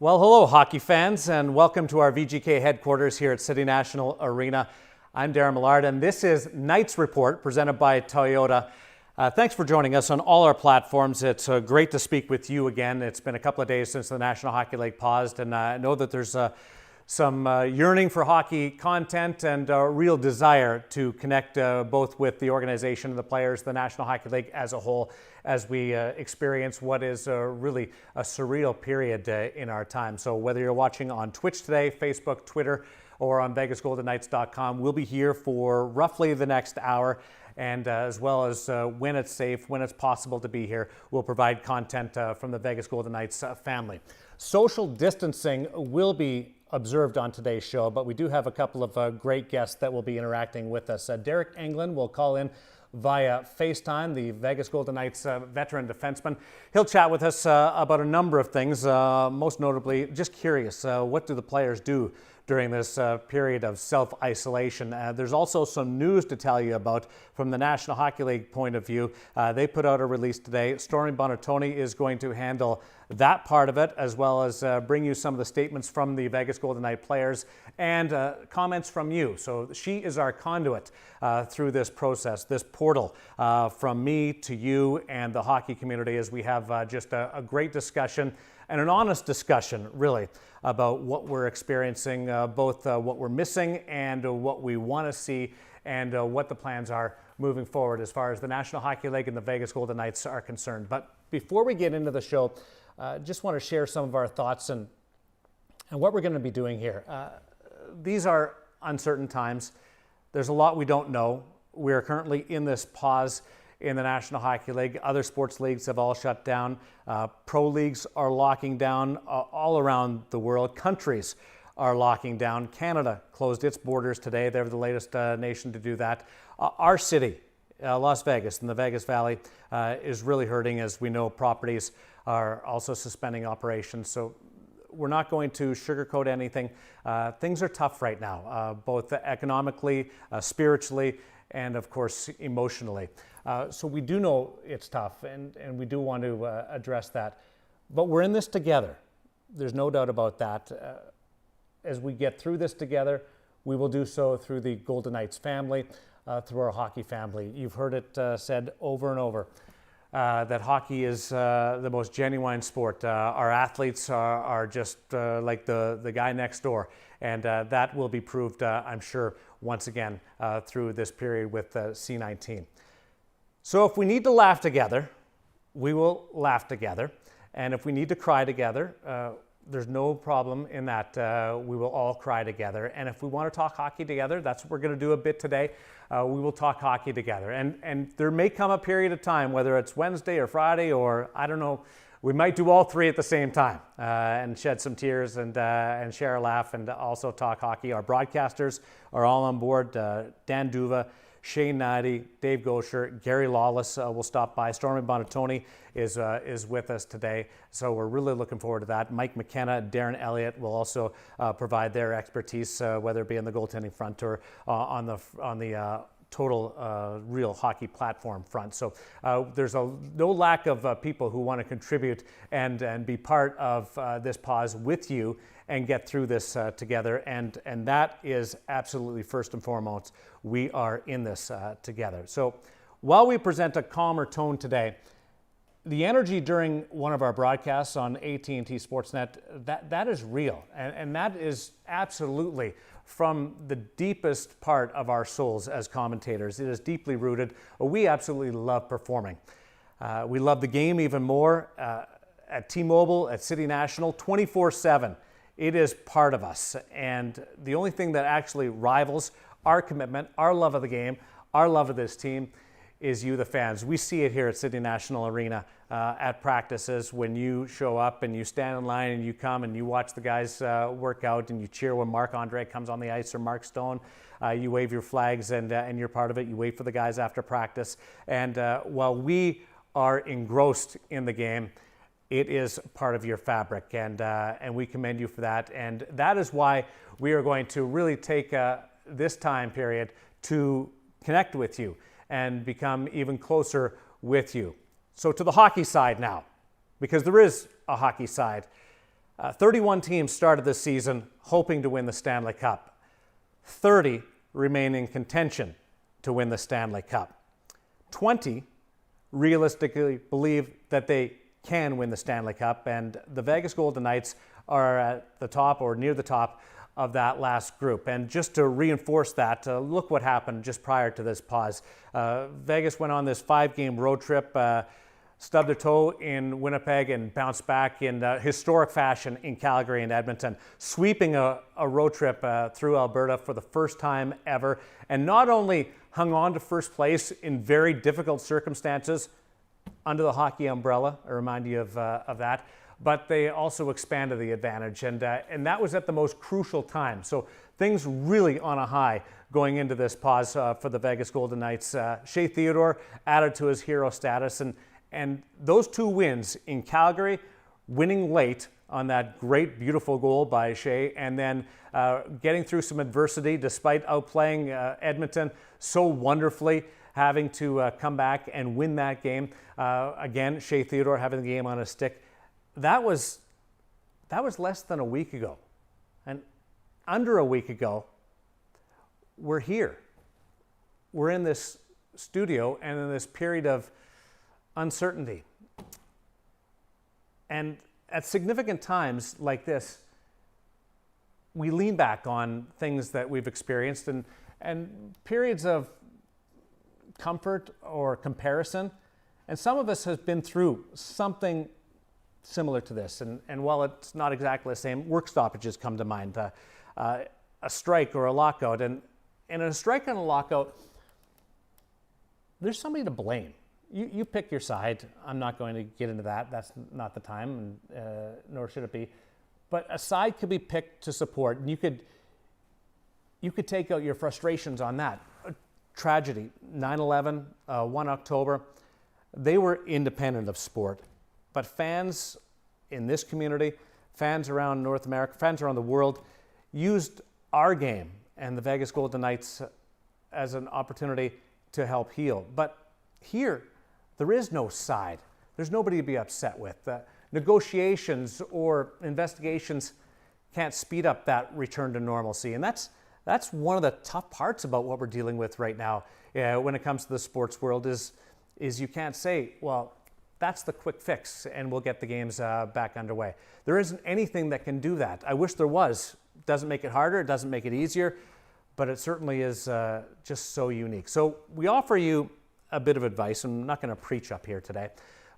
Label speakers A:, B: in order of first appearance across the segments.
A: Well, hello, hockey fans, and welcome to our VGK headquarters here at City National Arena. I'm Darren Millard, and this is Knights Report presented by Toyota. Thanks for joining us on all our platforms. It's great to speak with you again. It's been a couple of days since the National Hockey League paused, and I know that there's some yearning for hockey content and a real desire to connect both with the organization and the players, the National Hockey League as a whole, as we experience what is really a surreal period in our time. So whether you're watching on Twitch today, Facebook, Twitter, or on VegasGoldenKnights.com, we'll be here for roughly the next hour. And as well as when it's safe, when it's possible to be here, we'll provide content from the Vegas Golden Knights family. Social distancing will be observed on today's show, but we do have a couple of great guests that will be interacting with us. Derek Englund will call in via FaceTime, the Vegas Golden Knights veteran defenseman. He'll chat with us about a number of things, most notably, just curious, what do the players do during this period of self-isolation? There's also some news to tell you about from the National Hockey League point of view. They put out a release today. Stormy Buonantony is going to handle that part of it, as well as bring you some of the statements from the Vegas Golden Knight players and comments from you. So she is our conduit through this process, this portal from me to you and the hockey community, as we have just a great discussion and an honest discussion, really, about what we're experiencing, both what we're missing and what we want to see, and what the plans are moving forward as far as the National Hockey League and the Vegas Golden Knights are concerned. But before we get into the show, just want to share some of our thoughts and what we're going to be doing here. These are uncertain times. There's a lot we don't know. We are currently in this pause in the National Hockey League. Other sports leagues have all shut down. Pro leagues are locking down all around the world. Countries are locking down. Canada closed its borders today. They're the latest nation to do that. Our city, Las Vegas, in the Vegas Valley, is really hurting. As we know, properties are also suspending operations. So we're not going to sugarcoat anything. Things are tough right now, both economically, spiritually, and of course, emotionally. So we do know it's tough, and we do want to address that. But we're in this together. There's no doubt about that. As we get through this together, we will do so through the Golden Knights family, through our hockey family. You've heard it said over and over that hockey is the most genuine sport. Our athletes are just like the guy next door. And that will be proved, I'm sure, once again through this period with C-19. So if we need to laugh together, we will laugh together. And if we need to cry together, there's no problem in that. We will all cry together. And if we want to talk hockey together, that's what we're going to do a bit today. We will talk hockey together. And there may come a period of time, whether it's Wednesday or Friday or, I don't know, we might do all three at the same time and shed some tears and share a laugh and also talk hockey. Our broadcasters are all on board. Dan Duva, Shane Nadi, Dave Gosher, Gary Lawless will stop by. Stormy Buonantony is with us today, so we're really looking forward to that. Mike McKenna, Darren Elliott will also provide their expertise, whether it be on the goaltending front or on the total real hockey platform front. So there's no lack of people who want to contribute and be part of this pause with you and get through this together. And that is absolutely first and foremost. We are in this together. So while we present a calmer tone today, the energy during one of our broadcasts on AT&T Sportsnet, that is real. And that is absolutely from the deepest part of our souls as commentators. It is deeply rooted. We absolutely love performing. We love the game even more at T-Mobile, at City National, 24/7. It is part of us. And the only thing that actually rivals our commitment, our love of the game, our love of this team is you, the fans. We see it here at City National Arena at practices when you show up and you stand in line and you come and you watch the guys work out and you cheer when Marc-Andre comes on the ice or Mark Stone. You wave your flags and you're part of it. You wait for the guys after practice. And while we are engrossed in the game, it is part of your fabric, and we commend you for that. And that is why we are going to really take this time period to connect with you and become even closer with you. So to the hockey side now, because there is a hockey side. 31 teams started this season hoping to win the Stanley Cup. 30 remain in contention to win the Stanley Cup. 20 realistically believe that they can win the Stanley Cup, and the Vegas Golden Knights are at the top or near the top of that last group. And just to reinforce that, look what happened just prior to this pause. Vegas went on this 5-game road trip, stubbed their toe in Winnipeg and bounced back in historic fashion in Calgary and Edmonton, sweeping a road trip through Alberta for the first time ever, and not only hung on to first place in very difficult circumstances under the hockey umbrella, I remind you of that, but they also expanded the advantage, and that was at the most crucial time. So things really on a high going into this pause for the Vegas Golden Knights. Shea Theodore added to his hero status, and those 2 wins in Calgary, winning late on that great, beautiful goal by Shea, and then getting through some adversity despite outplaying Edmonton so wonderfully, having to come back and win that game. Again, Shea Theodore having the game on his stick. That was less than a week ago. And under a week ago, we're here. We're in this studio and in this period of uncertainty. And at significant times like this, we lean back on things that we've experienced and periods of comfort or comparison. And some of us have been through something similar to this. And while it's not exactly the same, work stoppages come to mind, a strike or a lockout. And in a strike and a lockout, there's somebody to blame. You pick your side. I'm not going to get into that. That's not the time, nor should it be. But a side could be picked to support, and you could take out your frustrations on that. Tragedy, 9/11, 1 October, they were independent of sport. But fans in this community, fans around North America, fans around the world, used our game and the Vegas Golden Knights as an opportunity to help heal. But here, there is no side. There's nobody to be upset with. Negotiations or investigations can't speed up that return to normalcy. And that's one of the tough parts about what we're dealing with right now when it comes to the sports world is you can't say, well, that's the quick fix and we'll get the games back underway. There isn't anything that can do that. I wish there was. It doesn't make it harder, it doesn't make it easier, but it certainly is just so unique. So we offer you a bit of advice. I'm not going to preach up here today,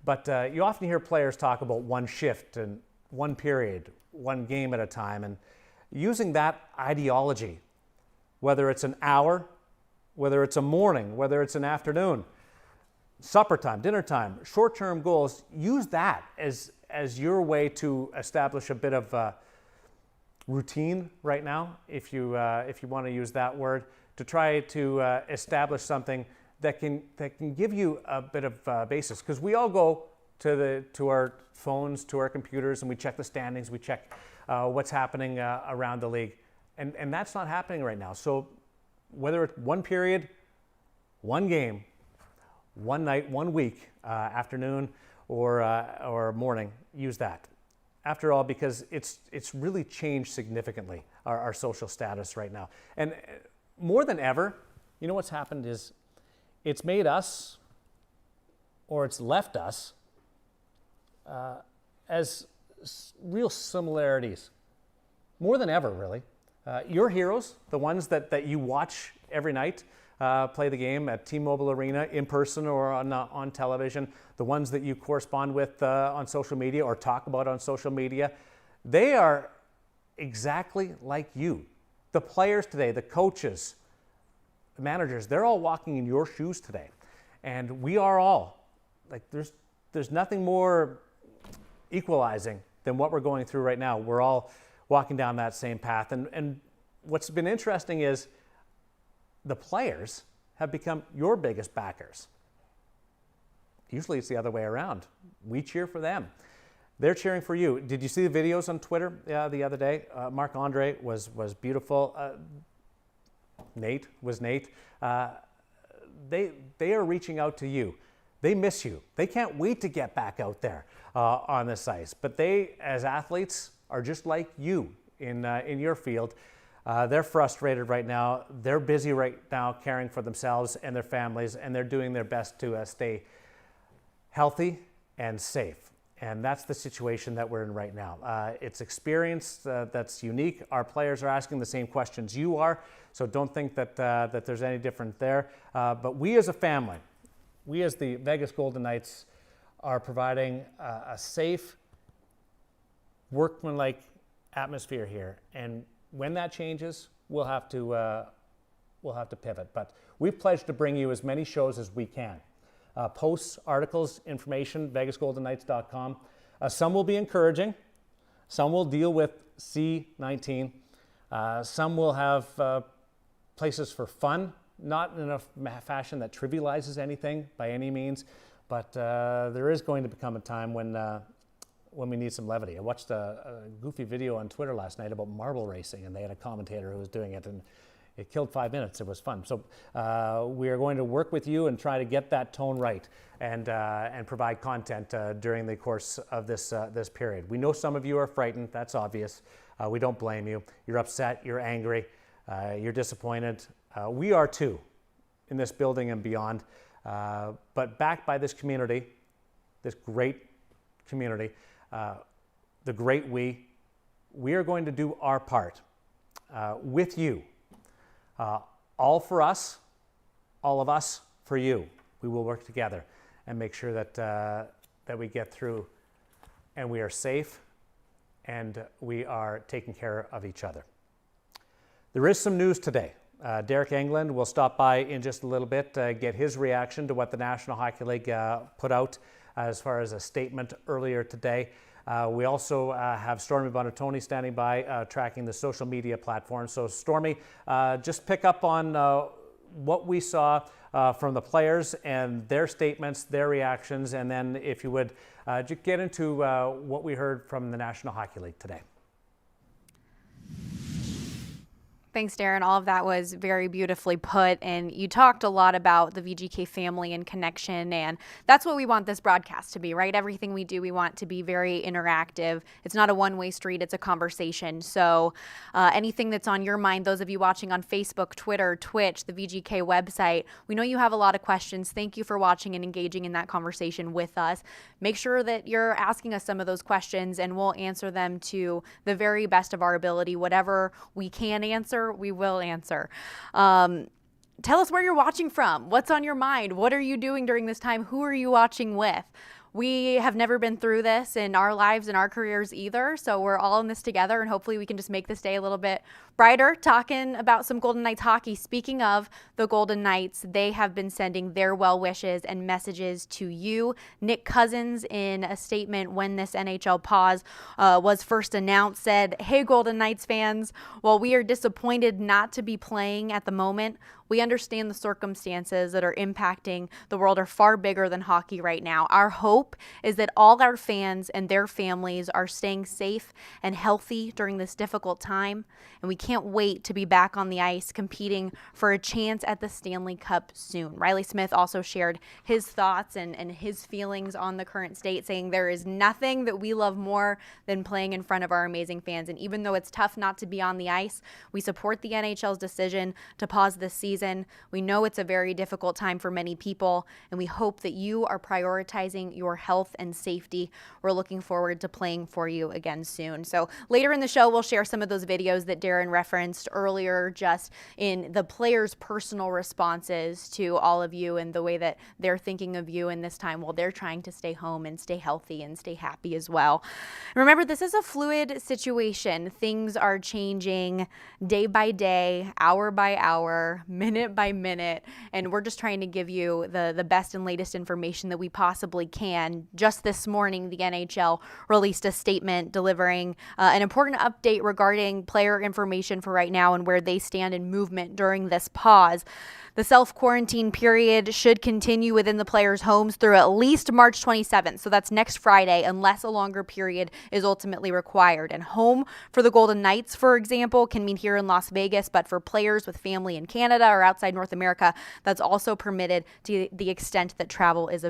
A: but you often hear players talk about one shift and one period, one game at a time, and using that ideology, whether it's an hour, whether it's a morning, whether it's an afternoon, supper time, dinner time, short-term goals, use that as your way to establish a bit of routine right now, if you want to use that word, to try to establish something that can give you a bit of basis. Because we all go to our phones, to our computers, and we check the standings, we check what's happening around the league. And that's not happening right now. So whether it's one period, one game, one night, 1 week, afternoon or morning, use that. After all, because it's really changed significantly our social status right now. And more than ever, you know what's happened is it's made us, or it's left us, as real similarities. More than ever, really. Your heroes, the ones that you watch every night, play the game at T-Mobile Arena in person or on television, the ones that you correspond with on social media or talk about on social media, they are exactly like you. The players today, the coaches, the managers, they're all walking in your shoes today. And we are all, like there's nothing more equalizing than what we're going through right now. We're all walking down that same path. And what's been interesting is the players have become your biggest backers. Usually it's the other way around. We cheer for them. They're cheering for you. Did you see the videos on Twitter the other day? Marc-Andre was beautiful. Nate was Nate. They are reaching out to you. They miss you. They can't wait to get back out there on this ice. But they, as athletes, are just like you in your field. They're frustrated right now. They're busy right now caring for themselves and their families, and they're doing their best to stay healthy and safe. And that's the situation that we're in right now. It's experience that's unique. Our players are asking the same questions you are, so don't think that there's any different there. But we as a family, we as the Vegas Golden Knights are providing a safe, workmanlike atmosphere here. And when that changes, we'll have to pivot. But we've pledged to bring you as many shows as we can. Posts, articles, information, vegasgoldenknights.com. Some will be encouraging. Some will deal with C-19. Some will have places for fun, not in a fashion that trivializes anything by any means, but there is going to become a time when we need some levity. I watched a goofy video on Twitter last night about marble racing, and they had a commentator who was doing it, and it killed 5 minutes. It was fun. So we are going to work with you and try to get that tone right and provide content during the course of this period. We know some of you are frightened. That's obvious. We don't blame you. You're upset. You're angry. You're disappointed. We are too, in this building and beyond. But backed by this community, this great community, the great we are going to do our part with you. All for us, all of us for you. We will work together and make sure that we get through and we are safe and we are taking care of each other. There is some news today. Derek Engelland will stop by in just a little bit, get his reaction to what the National Hockey League put out as far as a statement earlier today. We also have Stormy Buonantony standing by, tracking the social media platform. So Stormy, just pick up on what we saw from the players and their statements, their reactions, and then if you would, just get into what we heard from the National Hockey League today.
B: Thanks, Darren. All of that was very beautifully put, and you talked a lot about the VGK family and connection, and that's what we want this broadcast to be, right? Everything we do, we want to be very interactive. It's not a one-way street, it's a conversation. So anything that's on your mind, those of you watching on Facebook, Twitter, Twitch, the VGK website, we know you have a lot of questions. Thank you for watching and engaging in that conversation with us. Make sure that you're asking us some of those questions, and we'll answer them to the very best of our ability. Whatever we can answer, we will answer. Tell us where you're watching from. What's on your mind? What are you doing during this time? Who are you watching with? We have never been through this in our lives and our careers either, so we're all in this together, and hopefully we can just make this day a little bit brighter. Talking about some Golden Knights hockey. Speaking of the Golden Knights, they have been sending their well wishes and messages to you. Nick Cousins, in a statement when this NHL pause was first announced, said, "Hey Golden Knights fans, while we are disappointed not to be playing at the moment, we understand the circumstances that are impacting the world are far bigger than hockey right now. Our hope is that all our fans and their families are staying safe and healthy during this difficult time, and we can't wait to be back on the ice competing for a chance at the Stanley Cup soon." Riley Smith also shared his thoughts and his feelings on the current state, saying there is nothing that we love more than playing in front of our amazing fans, and even though it's tough not to be on the ice, we support the NHL's decision to pause this season. We know it's a very difficult time for many people, and we hope that you are prioritizing your health and safety. We're looking forward to playing for you again soon. So later in the show, we'll share some of those videos that Darren referenced earlier, just in the players' personal responses to all of you and the way that they're thinking of you in this time while they're trying to stay home and stay healthy and stay happy as well. Remember, this is a fluid situation. Things are changing day by day, hour by hour, minute by minute, and we're just trying to give you the best and latest information that we possibly can. Just this morning, the NHL released a statement delivering an important update regarding player information for right now and where they stand in movement during this pause. The self-quarantine period should continue within the players' homes through at least March 27th. So that's next Friday, unless a longer period is ultimately required. And home for the Golden Knights, for example, can mean here in Las Vegas, but for players with family in Canada or outside North America, that's also permitted to the extent that travel is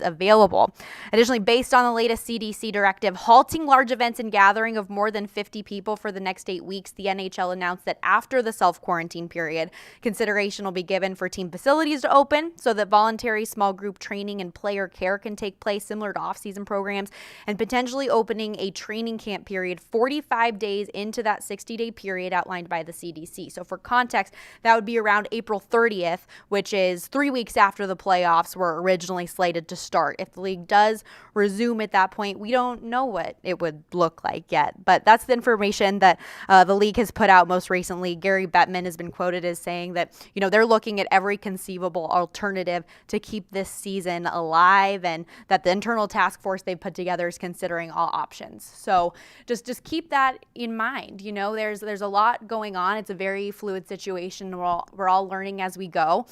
B: available. available. Additionally, based on the latest CDC directive halting large events and gathering of more than 50 people for the next 8 weeks, the NHL announced that after the self-quarantine period, consideration will be given for team facilities to open so that voluntary small group training and player care can take place similar to off-season programs, and potentially opening a training camp period 45 days into that 60-day period outlined by the CDC. So for context, that would be around April 30th, which is 3 weeks after the playoffs were originally slated to start. If the league does resume at that point, we don't know what it would look like yet, but that's the information that the league has put out most recently. Gary Bettman has been quoted as saying that, they're looking at every conceivable alternative to keep this season alive, and that the internal task force they've put together is considering all options. So just keep that in mind. There's a lot going on. It's a very fluid situation. We're all learning as we go.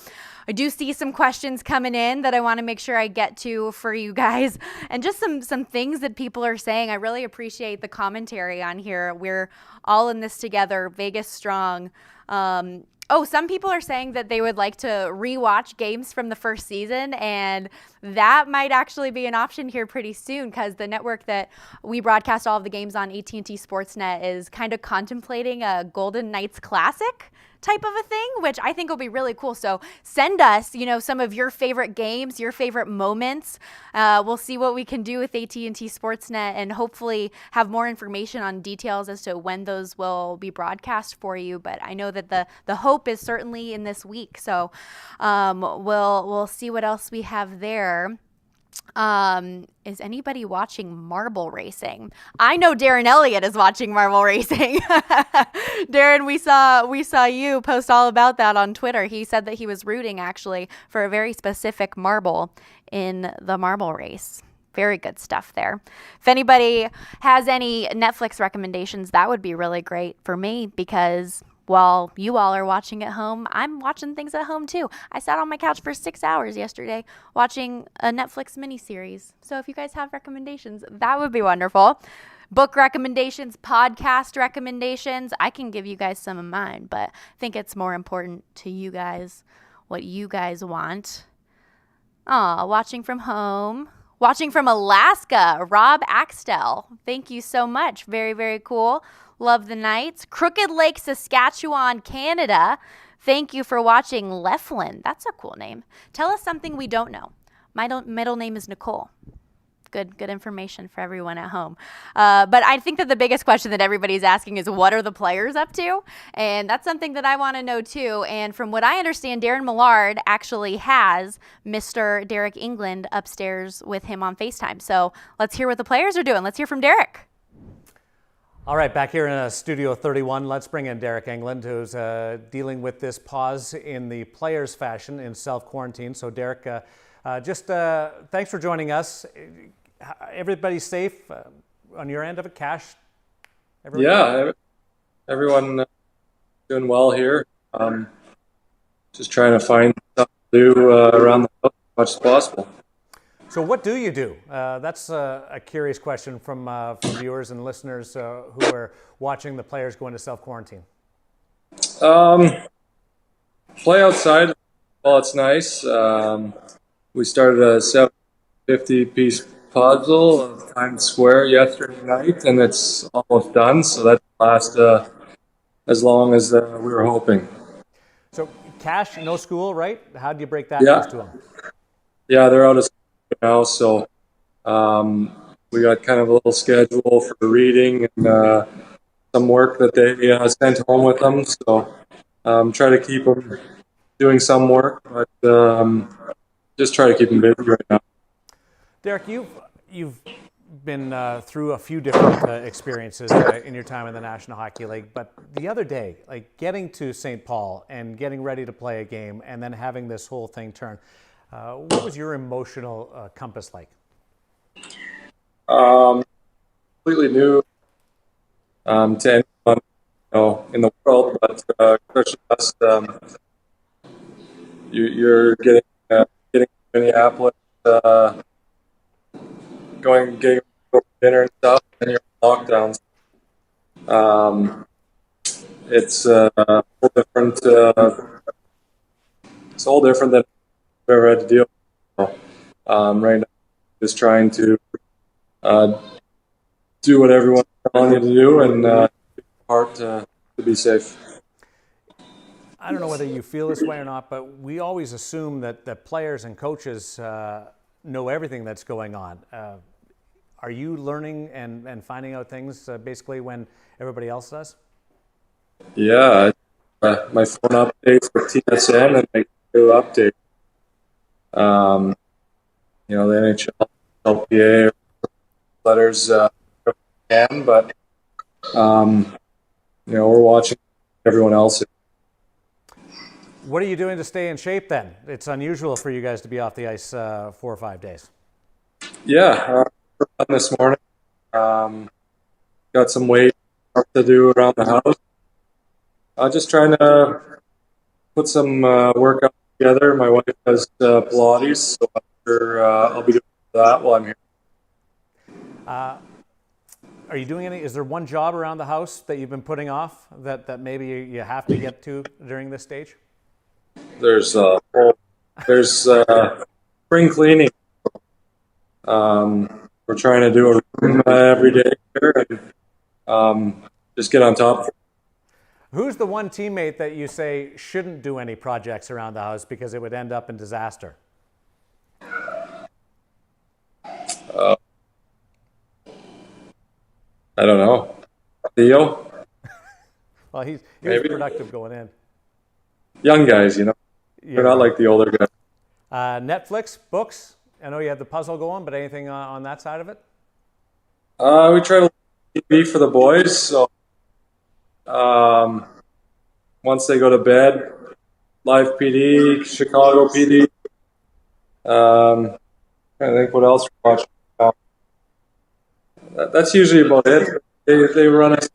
B: I do see some questions coming in that I want to make sure I get to for you guys, and just some things that people are saying. I really appreciate the commentary on here. We're all in this together. Vegas strong. Some people are saying that they would like to rewatch games from the first season, and that might actually be an option here pretty soon, because the network that we broadcast all of the games on, AT&T Sportsnet, is kind of contemplating a Golden Knights Classic type of a thing, which I think will be really cool. So send us, some of your favorite games, your favorite moments. We'll see what we can do with AT&T Sportsnet, and hopefully have more information on details as to when those will be broadcast for you. But I know that the hope is certainly in this week. So we'll see what else we have there. Is anybody watching marble racing? I know Darren Elliott is watching marble racing. Darren, we saw you post all about that on Twitter. He said that he was rooting actually for a very specific marble in the marble race. Very good stuff there. If anybody has any Netflix recommendations, that would be really great for me, because while you all are watching at home, I'm watching things at home too. I sat on my couch for 6 hours yesterday watching a Netflix miniseries. So if you guys have recommendations, that would be wonderful. Book recommendations, podcast recommendations, I can give you guys some of mine, but I think it's more important to you guys what you guys want. Watching from home. Watching from Alaska, Rob Axtell. Thank you so much. Very, very cool. Love the Knights. Crooked Lake, Saskatchewan, Canada. Thank you for watching, Leflin. That's a cool name. Tell us something we don't know. My middle name is Nicole. Good information for everyone at home. But I think that the biggest question that everybody's asking is, what are the players up to? And that's something that I want to know too. And from what I understand, Darren Millard actually has Mr. Derek England upstairs with him on FaceTime. So let's hear what the players are doing. Let's hear from Derek.
A: All right, back here in Studio 31, let's bring in Derek England, who's dealing with this pause in the players' fashion in self-quarantine. So Derek, thanks for joining us. Everybody's safe on your end of it? Cash? Everyone?
C: Yeah, everyone doing well here. Just trying to find stuff to do around the house as much as possible.
A: So what do you do? That's a curious question from viewers and listeners who are watching the players go into self-quarantine.
C: Play outside. Well, it's nice. We started a 750-piece puzzle of Times Square yesterday night, and it's almost done, so that lasts as long as we were hoping.
A: So Cash, no school, right? How do you break that
C: Yeah.
A: news to them?
C: Yeah, they're out of school now, so we got kind of a little schedule for reading and some work that they sent home with them. So try to keep them doing some work, but just try to keep them busy right now.
A: Derek, you've been through a few different experiences in your time in the National Hockey League, but the other day, like getting to St. Paul and getting ready to play a game and then having this whole thing turn, what was your emotional compass like?
C: Completely new to anyone in the world, but especially us. You're getting to Minneapolis, getting over dinner and stuff, and you're in lockdowns. It's a whole different. It's a whole different than I've ever had to deal with. Right now, just trying to do what everyone's telling you to do and hard to be safe.
A: I don't know whether you feel this way or not, but we always assume that players and coaches know everything that's going on. Are you learning and finding out things basically when everybody else does?
C: Yeah, my phone updates with TSN and they do update. The NHL, LPA letters can, but we're watching everyone else.
A: What are you doing to stay in shape then? It's unusual for you guys to be off the ice 4 or 5 days.
C: Yeah, this morning. Got some weight to do around the house. Just trying to put some workout together. My wife does Pilates, so I'm sure I'll be doing that while I'm here.
A: Are you doing any? Is there one job around the house that you've been putting off that maybe you have to get to during this stage?
C: There's spring cleaning. We're trying to do a room every day here and just get on top.
A: Who's the one teammate that you say shouldn't do any projects around the house because it would end up in disaster?
C: I don't know. Theo?
A: Well, he was productive going in.
C: Young guys, They're not like the older guys.
A: Netflix, books. I know you have the puzzle going, but anything on that side of it?
C: We try to TV for the boys. So once they go to bed, Live PD, Chicago PD. I think what else we're watching. That's usually about it. They run us,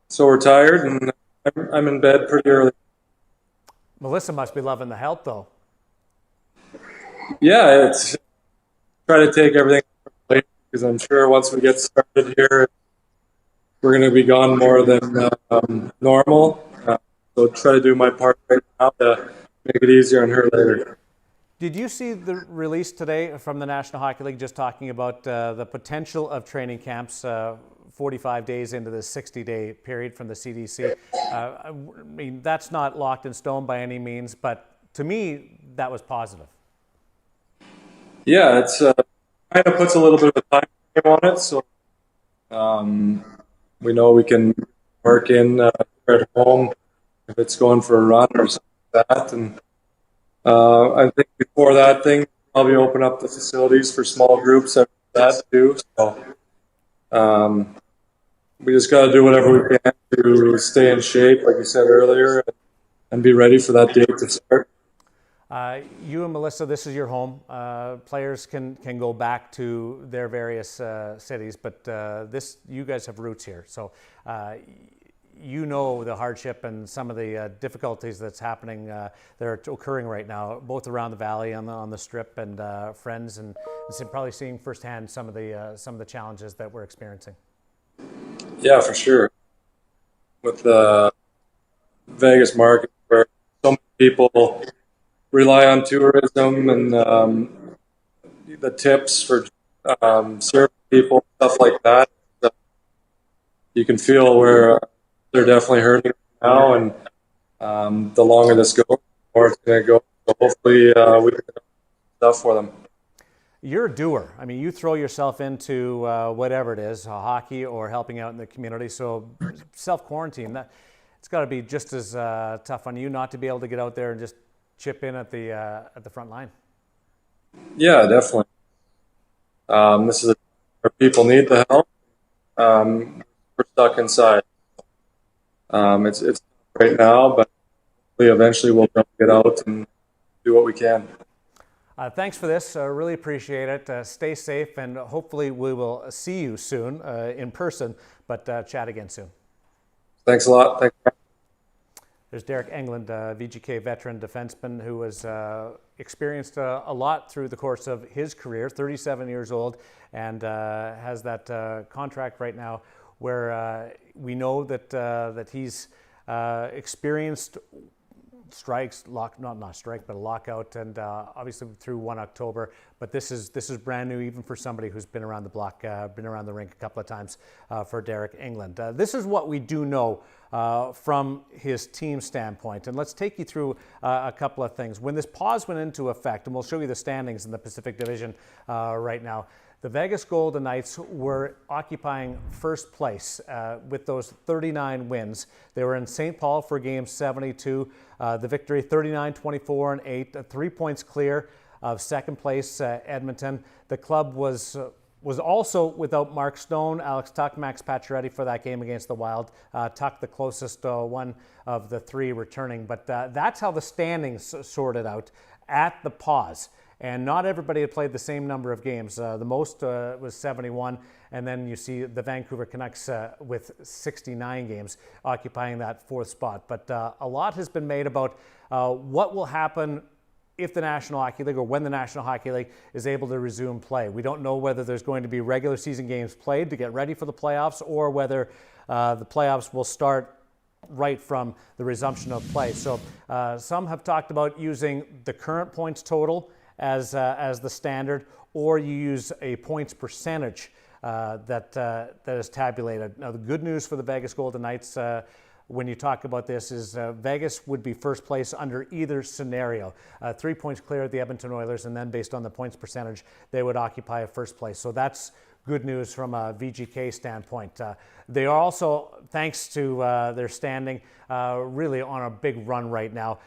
C: so we're tired, and I'm in bed pretty early.
A: Melissa must be loving the help, though.
C: Yeah, it's try to take everything late because I'm sure once we get started here, we're going to be gone more than normal. So try to do my part right now to make it easier on her later.
A: Did you see the release today from the National Hockey League just talking about the potential of training camps 45 days into the 60-day period from the CDC? I mean, that's not locked in stone by any means, but to me, that was positive.
C: Yeah, it's kind of puts a little bit of a time frame on it, so we know we can work in at home if it's going for a run or something like that. And I think before that thing, probably open up the facilities for small groups after that too. So we just got to do whatever we can to stay in shape, like you said earlier, and be ready for that date to start.
A: You and Melissa, this is your home. Players can go back to their various cities, but you guys have roots here. So you know the hardship and some of the difficulties that's happening, that are occurring right now, both around the valley on the strip, and friends, and probably seeing firsthand some of the challenges that we're experiencing.
C: Yeah, for sure. With the Vegas market, where so many people rely on tourism and the tips for serving people, stuff like that. So you can feel where they're definitely hurting now, and the longer this goes, the more it's going to go. So hopefully we can do stuff for them.
A: You're a doer. I mean, you throw yourself into whatever it is, hockey or helping out in the community. So self-quarantine, it's got to be just as tough on you not to be able to get out there and just chip in at the front line.
C: Yeah, definitely. This is where people need the help. We're stuck inside. It's right now, but eventually we'll get out and do what we can.
A: Thanks for this. Really appreciate it. Stay safe, and hopefully we will see you soon in person, but chat again soon.
C: Thanks a lot. Thanks.
A: There's Derek Engelland, VGK veteran defenseman who has experienced a lot through the course of his career, 37 years old, and has that contract right now where we know that he's experienced strikes, not strike, but a lockout, and obviously through 1 October. But this is brand new, even for somebody who's been around the block, been around the rink a couple of times for Derek England. This is what we do know from his team standpoint. And let's take you through a couple of things. When this pause went into effect, and we'll show you the standings in the Pacific Division right now, the Vegas Golden Knights were occupying first place with those 39 wins. They were in St. Paul for game 72. The victory 39-24 and 8, 3 points clear of second place Edmonton. The club was also without Mark Stone, Alex Tuch, Max Pacioretty for that game against the Wild. Tuch the closest one of the three returning. But that's how the standings sorted out at the pause. And not everybody had played the same number of games. The most was 71, and then you see the Vancouver Canucks with 69 games occupying that fourth spot. But a lot has been made about what will happen if the National Hockey League, or when the National Hockey League is able to resume play. We don't know whether there's going to be regular season games played to get ready for the playoffs, or whether the playoffs will start right from the resumption of play. So some have talked about using the current points total as the standard, or you use a points percentage that is tabulated. Now, the good news for the Vegas Golden Knights when you talk about this is Vegas would be first place under either scenario. 3 points clear of the Edmonton Oilers, and then based on the points percentage, they would occupy a first place. So that's good news from a VGK standpoint. They are also, thanks to their standing, really on a big run right now.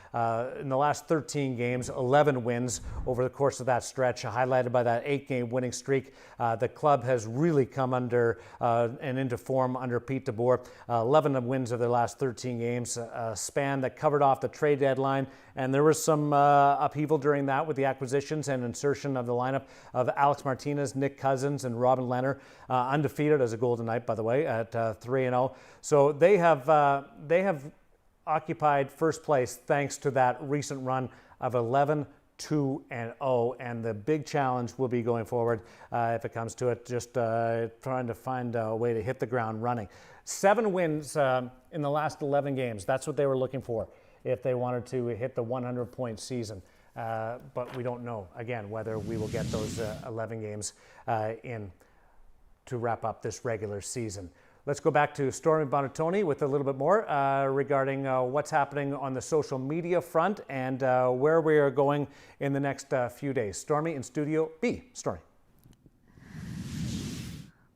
A: In the last 13 games, 11 wins over the course of that stretch, highlighted by that 8-game winning streak. The club has really come under and into form under Pete DeBoer. 11 wins of their last 13 games, a span that covered off the trade deadline. And there was some upheaval during that with the acquisitions and insertion of the lineup of Alex Martinez, Nick Cousins, and Robin Lehner, undefeated as a Golden Knight, by the way, at 3-0. So they have occupied first place thanks to that recent run of 11-2-0, and the big challenge will be going forward if it comes to it, just trying to find a way to hit the ground running. 7 wins in the last 11 games. That's what they were looking for if they wanted to hit the 100-point season. But we don't know, again, whether we will get those 11 games in to wrap up this regular season. Let's go back to Stormy Buonantony with a little bit more regarding what's happening on the social media front and where we are going in the next few days. Stormy in Studio B. Stormy.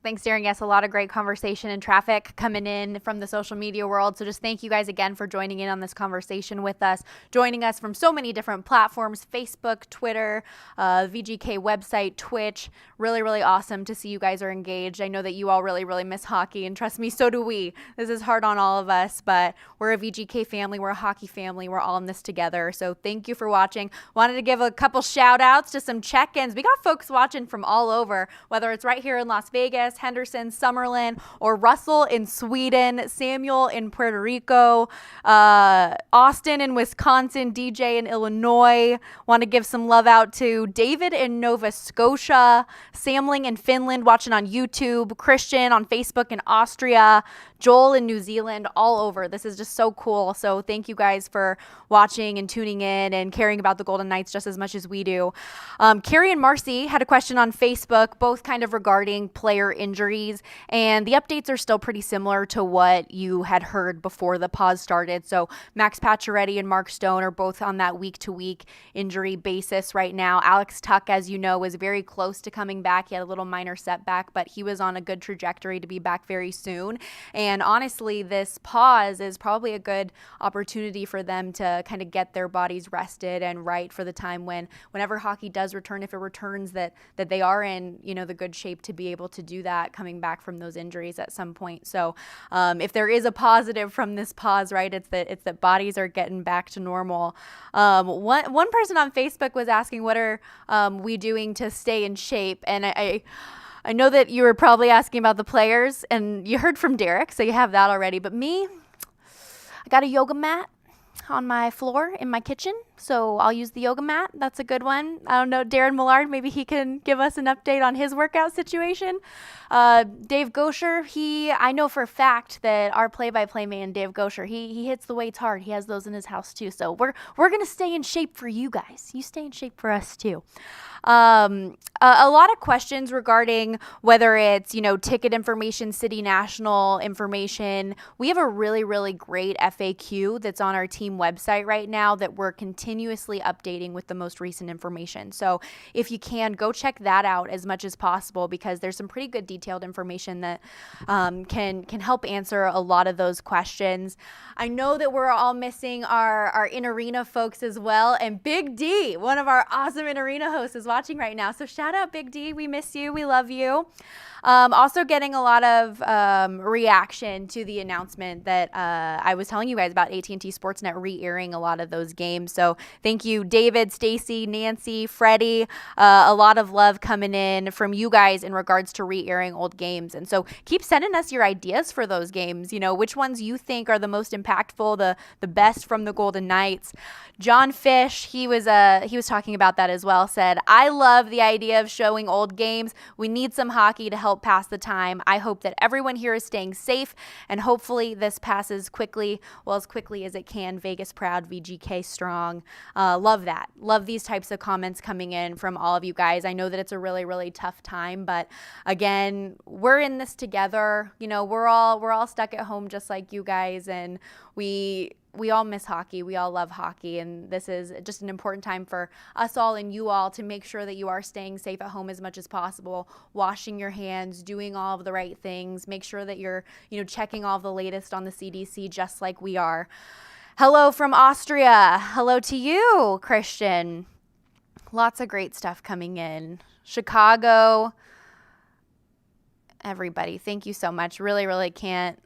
B: Thanks, Darren. Yes, a lot of great conversation and traffic coming in from the social media world. So just thank you guys again for joining in on this conversation with us, joining us from so many different platforms, Facebook, Twitter, VGK website, Twitch. Really, really awesome to see you guys are engaged. I know that you all really, really miss hockey, and trust me, so do we. This is hard on all of us, but we're a VGK family. We're a hockey family. We're all in this together. So thank you for watching. Wanted to give a couple shout outs to some check-ins. We got folks watching from all over, whether it's right here in Las Vegas, Henderson, Summerlin, or Russell in Sweden, Samuel in Puerto Rico, Austin in Wisconsin, DJ in Illinois. Want to give some love out to David in Nova Scotia, Samling in Finland, watching on YouTube, Christian on Facebook in Austria, Joel in New Zealand, all over. This is just so cool. So thank you guys for watching and tuning in and caring about the Golden Knights just as much as we do. Carrie and Marcy had a question on Facebook, both kind of regarding player injuries, and the updates are still pretty similar to what you had heard before the pause started. So Max Pacioretty and Mark Stone are both on that week-to-week injury basis right now. Alex Tuch, as you know, was very close to coming back. He had a little minor setback, but he was on a good trajectory to be back very soon. And honestly, this pause is probably a good opportunity for them to kind of get their bodies rested and right for the time whenever hockey does return, if it returns, that they are in, the good shape to be able to do that, coming back from those injuries at some point. So if there is a positive from this pause, right, it's that bodies are getting back to normal. One person on Facebook was asking, what are we doing to stay in shape? And I know that you were probably asking about the players, and you heard from Derek, so you have that already. But me, I got a yoga mat. on my floor in my kitchen, so I'll use the yoga mat. That's a good one. I don't know, Darren Millard, maybe he can give us an update on his workout situation. Dave Gosher, I know for a fact that our play-by-play man, Dave Gosher, he hits the weights hard. He has those in his house too. So we're gonna stay in shape for you guys. You stay in shape for us too. A lot of questions regarding whether it's, ticket information, City National information. We have a really, really great FAQ that's on our team website right now that we're continuously updating with the most recent information. So if you can, go check that out as much as possible, because there's some pretty good detailed information that can help answer a lot of those questions. I know that we're all missing our in-arena folks as well, and Big D, one of our awesome in-arena hosts, is watching right now. So shout out Big D. We miss you. We love you. Also getting a lot of reaction to the announcement that I was telling you guys about AT&T Sportsnet re-airing a lot of those games. So thank you, David, Stacy, Nancy, Freddie. A lot of love coming in from you guys in regards to re-airing old games. And so keep sending us your ideas for those games. Which ones you think are the most impactful, the best from the Golden Knights. John Fish, he was talking about that as well, said, I love the idea of showing old games. We need some hockey to help pass the time. I hope that everyone here is staying safe, and hopefully this passes quickly, as quickly as it can. Vegas proud, VGK strong. Love that. Love these types of comments coming in from all of you guys. I know that it's a really, really tough time, but again, we're in this together. We're all stuck at home just like you guys, and we all miss hockey. We all love hockey, and this is just an important time for us all and you all to make sure that you are staying safe at home as much as possible, washing your hands, doing all of the right things, make sure that you're, checking all the latest on the CDC just like we are. Hello from Austria. Hello to you, Christian. Lots of great stuff coming in. Chicago. Everybody, thank you so much. Really, really can't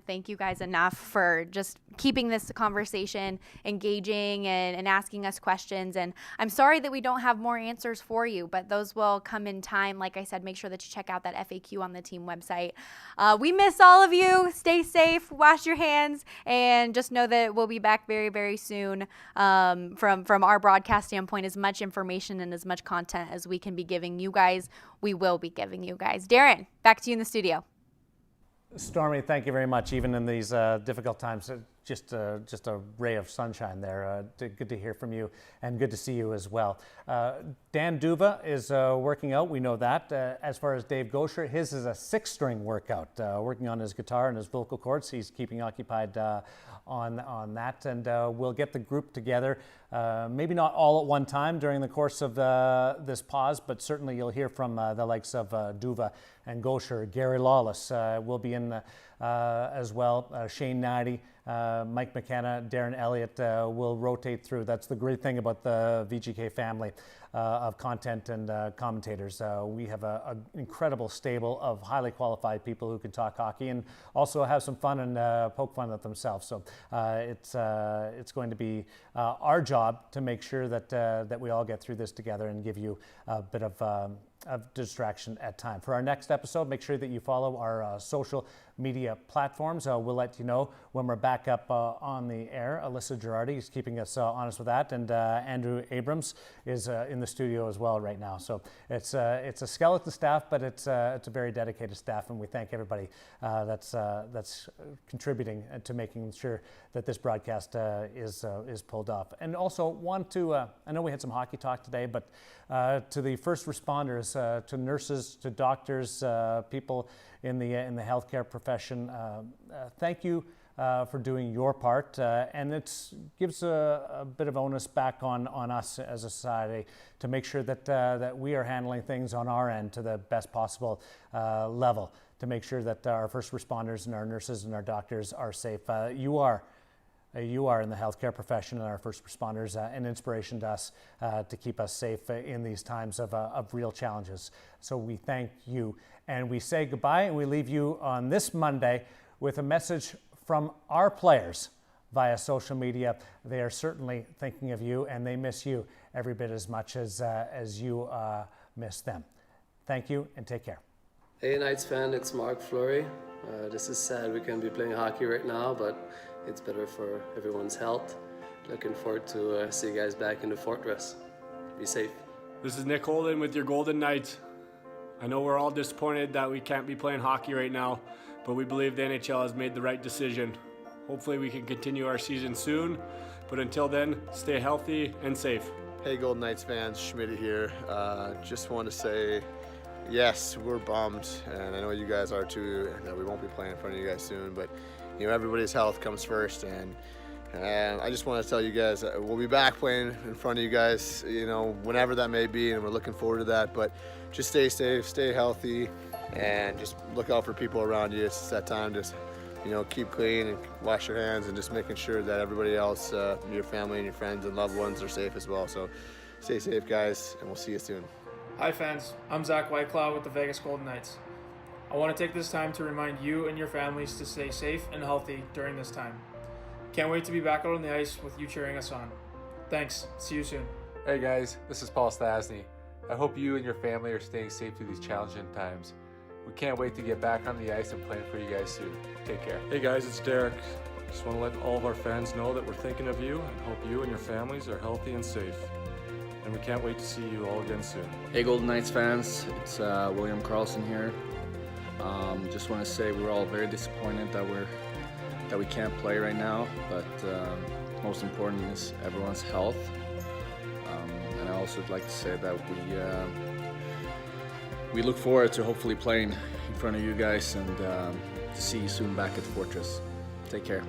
B: thank you guys enough for just keeping this conversation engaging and asking us questions. And I'm sorry that we don't have more answers for you, but those will come in time. Like I said, make sure that you check out that FAQ on the team website. We miss all of you. Stay safe, wash your hands, and just know that we'll be back very, very soon from our broadcast standpoint. As much information and as much content as we can be giving you guys, we will be giving you guys. Darren, back to you in the studio.
A: Stormy, thank you very much. Even in these difficult times, just a ray of sunshine there. Good to hear from you, and good to see you as well. Dan Duva is working out. We know that. As far as Dave Gosher, his is a 6-string workout, working on his guitar and his vocal cords. He's keeping occupied on that, and we'll get the group together. Maybe not all at one time during the course of this pause, but certainly you'll hear from the likes of Duva and Gosher. Gary Lawless will be in as well. Shane Nady, Mike McKenna, Darren Elliott will rotate through. That's the great thing about the VGK family of content and commentators. We have an incredible stable of highly qualified people who can talk hockey and also have some fun and poke fun at themselves. So it's going to be our job to make sure that we all get through this together and give you a bit of distraction at time. For our next episode, make sure that you follow our social media platforms. We'll let you know when we're back up on the air. Alyssa Girardi is keeping us honest with that, and Andrew Abrams is in the studio as well right now. So it's a skeleton staff, but it's a very dedicated staff, and we thank everybody that's contributing to making sure that this broadcast is pulled off. And also want to I know we had some hockey talk today, but to the first responders, to nurses, to doctors, people in the healthcare profession, thank you for doing your part, and it gives a bit of onus back on us as a society to make sure that we are handling things on our end to the best possible level, to make sure that our first responders and our nurses and our doctors are safe. You are in the healthcare profession and our first responders an inspiration to us to keep us safe in these times of real challenges. So we thank you, and we say goodbye, and we leave you on this Monday with a message from our players via social media. They are certainly thinking of you, and they miss you every bit as much as you miss them. Thank you, and take care.
D: Hey Knights fan, it's Mark Fleury. This is sad we can't be playing hockey right now, but it's better for everyone's health. Looking forward to see you guys back in the Fortress. Be safe.
E: This is Nick Holden with your Golden Knights. I know we're all disappointed that we can't be playing hockey right now, but we believe the NHL has made the right decision. Hopefully we can continue our season soon, but until then, stay healthy and safe.
F: Hey Golden Knights fans, Schmidt here. Just want to say, yes, we're bummed, and I know you guys are too, and that we won't be playing in front of you guys soon, but everybody's health comes first, and I just want to tell you guys that we'll be back playing in front of you guys, whenever that may be, and we're looking forward to that. But just stay safe, stay healthy, and just look out for people around you. It's that time to, keep clean and wash your hands, and just making sure that everybody else, your family and your friends and loved ones are safe as well. So stay safe, guys, and we'll see you soon.
G: Hi fans, I'm Zach Whitecloud with the Vegas Golden Knights. I want to take this time to remind you and your families to stay safe and healthy during this time. Can't wait to be back out on the ice with you cheering us on. Thanks. See you soon.
H: Hey guys, this is Paul Stasny. I hope you and your family are staying safe through these challenging times. We can't wait to get back on the ice and playing for you guys soon. Take care.
C: Hey guys, it's Derek. Just want to let all of our fans know that we're thinking of you and hope you and your families are healthy and safe. And we can't wait to see you all again soon.
I: Hey Golden Knights fans, it's William Carlson here. Just want to say we're all very disappointed that we can't play right now, but most important is everyone's health. And I also would like to say that we look forward to hopefully playing in front of you guys and to see you soon back at the Fortress. Take care.